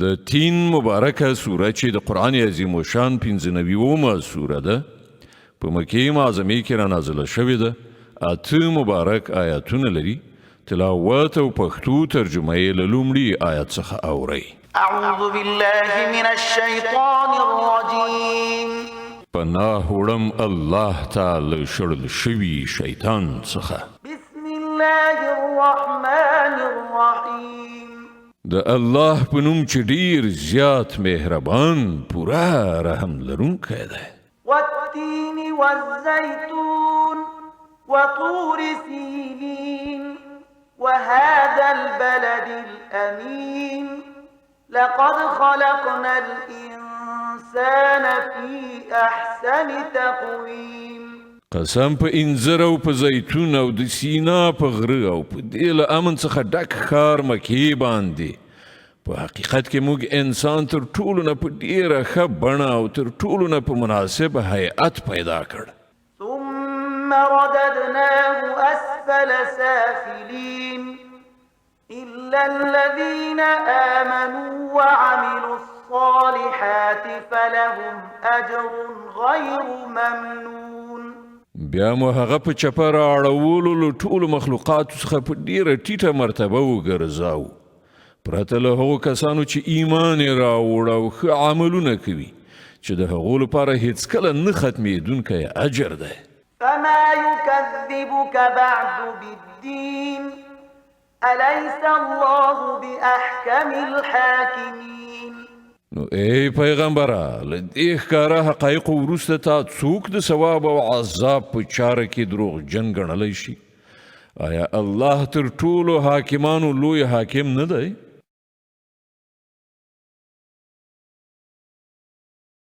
د تین مبارکه سوره چې د قرآن عظیم و شان 95 سوره ده په مکې معظمې کې را نازله شوې ده. 8 مبارک آیاتونه لري. تلاوت او پښتو ترجمه یې له لومړي آیت څخه اورئ. اعوذ بالله من الشیطان الرجیم. پناه وړم الله تعالی شړل شوي شیطان څخه. بسم الله الرحمن الرحیم. د الله په نوم چې ډیر زیات مهربان پورا رحم لرونکی دی. والتین والزیتون وطور سینین وهذا البلد الأمين لقد خلقنا الإنسان في أحسن تقويم. قسم په انځر او په زیتون او د سینا په غره او په دې له امن څخه ډک ښار مکې باندې په حقیقت کې موږ انسان تر ټولو نه په ډیره ښه بڼه او تر ټولو نه په مناسب هیئت پیدا کړ. ثم رددناه أسفل سافلين إلا الذين آمنوا وعملوا الصالحات فلهم أجر غير ممنون. بیا مو هغه په چپه راړولو له ټولو مخلوقاتو څخه په ډیره ټیټه مرتبه وګرځاو پرته له هغو کسانو چې ایمان یې راوړ او ښه عملونه کوي چې د هغو لپاره هیڅکله نه ختمېدونکی اجر دی. فما يكذبك بعد بالدين أليس الله بأحكم الحاكمين. نو ای پیغمبره له دې ښکاره حقایقو وروسته تا څوک د ثواب او عذاب په چاره کې دروغجن ګڼلی شي؟ آیا الله تر ټولو حاکمانو لوی حاکم نه دی؟